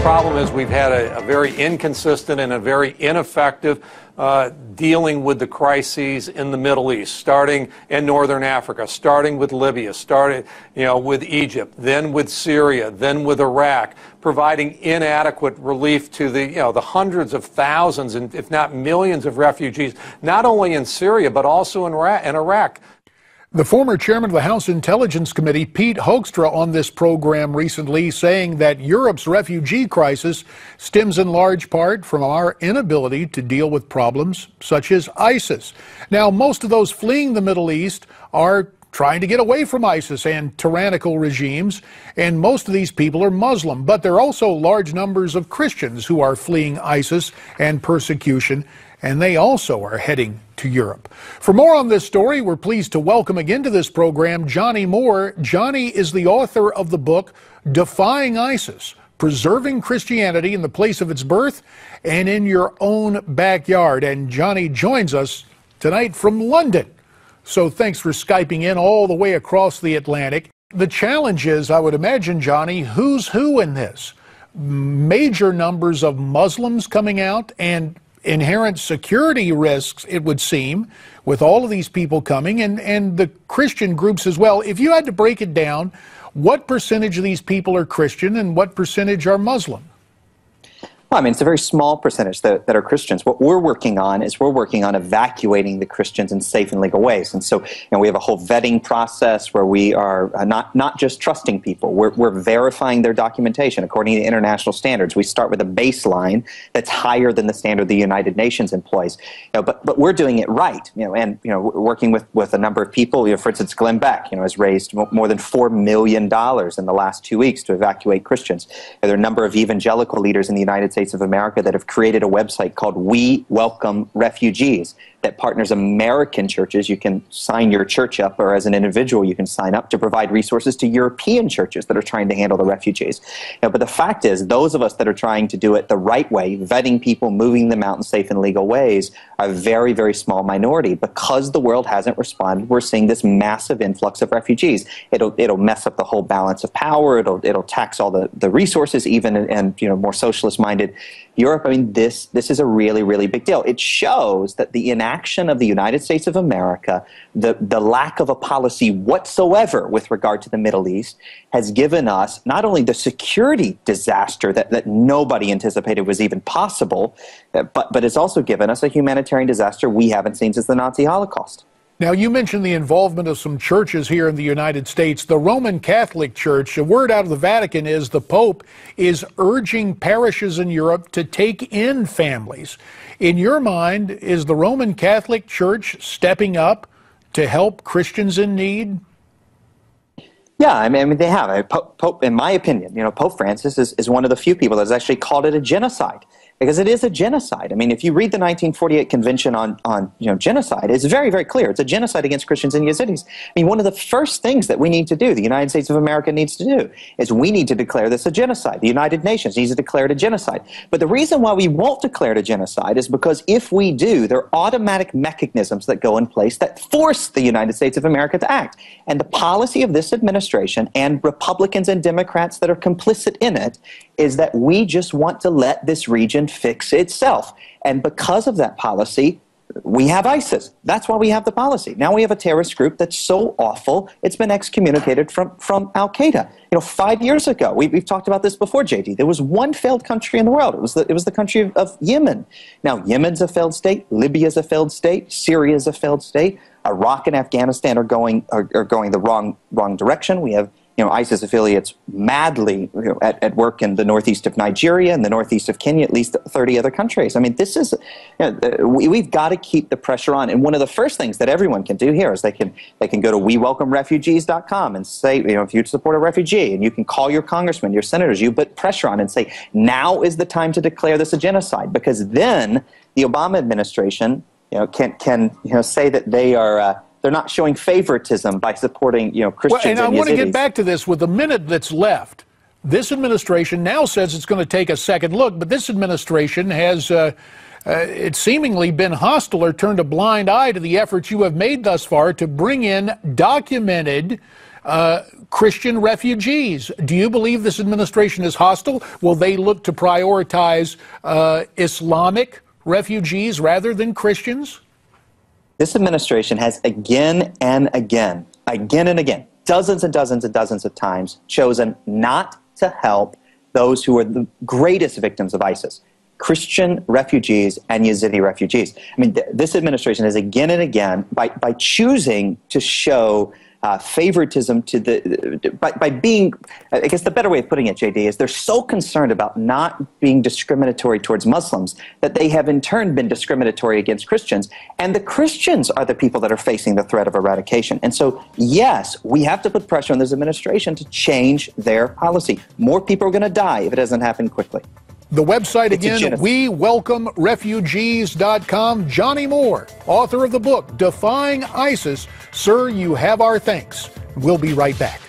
problem is we've had a very inconsistent and a very ineffective dealing with the crises in the Middle East, starting in Northern Africa, starting with Libya, starting with Egypt, then with Syria, then with Iraq, providing inadequate relief to the hundreds of thousands, and if not millions, of refugees, not only in Syria but also in Iraq. The former chairman of the House Intelligence Committee, Pete Hoekstra, on this program recently, saying that Europe's refugee crisis stems in large part from our inability to deal with problems such as ISIS. Now, most of those fleeing the Middle East are trying to get away from ISIS and tyrannical regimes, and most of these people are Muslim. But there are also large numbers of Christians who are fleeing ISIS and persecution, and they also are heading to Europe. For more on this story, we're pleased to welcome again to this program Johnnie Moore. Johnnie is the author of the book Defying ISIS, Preserving Christianity in the Place of Its Birth and in Your Own Backyard. And Johnnie joins us tonight from London. So thanks for Skyping in all the way across the Atlantic. The challenge is, I would imagine, Johnnie, who's who in this? Major numbers of Muslims coming out and inherent security risks, it would seem, with all of these people coming, and the Christian groups as well. If you had to break it down, what percentage of these people are Christian and what percentage are Muslim? Well, I mean, it's a very small percentage that are Christians. What we're working on is evacuating the Christians in safe and legal ways. And so we have a whole vetting process where we are not just trusting people. We're verifying their documentation according to international standards. We start with a baseline that's higher than the standard the United Nations employs. But we're doing it right. And working with a number of people. For instance, Glenn Beck has raised more than $4 million in the last 2 weeks to evacuate Christians. And there are a number of evangelical leaders in the United States of America that have created a website called We Welcome Refugees that partners American churches. You can sign your church up, or as an individual you can sign up to provide resources to European churches that are trying to handle the refugees. But the fact is, those of us that are trying to do it the right way, vetting people, moving them out in safe and legal ways, are a very, very small minority. Because the world hasn't responded, we're seeing this massive influx of refugees. It'll mess up the whole balance of power. It'll tax all the resources, even and more socialist-minded Europe. I mean, this is a really, really big deal. It shows that the inaction of the United States of America, the lack of a policy whatsoever with regard to the Middle East, has given us not only the security disaster that nobody anticipated was even possible, but it's also given us a humanitarian disaster we haven't seen since the Nazi Holocaust. Now, you mentioned the involvement of some churches here in the United States. The Roman Catholic Church, a word out of the Vatican is the Pope is urging parishes in Europe to take in families. In your mind, is the Roman Catholic Church stepping up to help Christians in need? Yeah, I mean they have. Pope, in my opinion, Pope Francis is one of the few people that's actually called it a genocide. Because it is a genocide. I mean, if you read the 1948 Convention on genocide, it's very, very clear. It's a genocide against Christians and Yazidis. I mean, one of the first things that we need to do, the United States of America needs to do, is we need to declare this a genocide. The United Nations needs to declare it a genocide. But the reason why we won't declare it a genocide is because if we do, there are automatic mechanisms that go in place that force the United States of America to act. And the policy of this administration and Republicans and Democrats that are complicit in it is that we just want to let this region fix itself. And because of that policy, we have ISIS. That's why we have the policy. Now we have a terrorist group that's so awful, it's been excommunicated from Al-Qaeda. 5 years ago, we've talked about this before, JD, there was one failed country in the world. It was the country of Yemen. Now, Yemen's a failed state, Libya's a failed state, Syria's a failed state, Iraq and Afghanistan are going the wrong direction. We have ISIS affiliates madly at work in the northeast of Nigeria and the northeast of Kenya, at least 30 other countries. I mean, this is, we've got to keep the pressure on. And one of the first things that everyone can do here is they can go to WeWelcomeRefugees.com and say, if you support a refugee, and you can call your congressman, your senators, you put pressure on and say, now is the time to declare this a genocide, because then the Obama administration, can say that they are. They're not showing favoritism by supporting, Christians and Yazidis. And I want to get back to this with the minute that's left. This administration now says it's going to take a second look, but this administration has it's seemingly been hostile or turned a blind eye to the efforts you have made thus far to bring in documented Christian refugees. Do you believe this administration is hostile? Will they look to prioritize Islamic refugees rather than Christians? This administration has again and again, dozens and dozens and dozens of times chosen not to help those who are the greatest victims of ISIS, Christian refugees and Yazidi refugees. I mean, this administration has again and again, by choosing to show favoritism to by being, I guess the better way of putting it, JD, is they're so concerned about not being discriminatory towards Muslims that they have in turn been discriminatory against Christians. And the Christians are the people that are facing the threat of eradication. And so, yes, we have to put pressure on this administration to change their policy. More people are going to die if it doesn't happen quickly. The website again, WeWelcomeRefugees.com. Johnnie Moore, author of the book, Defying ISIS. Sir, you have our thanks. We'll be right back.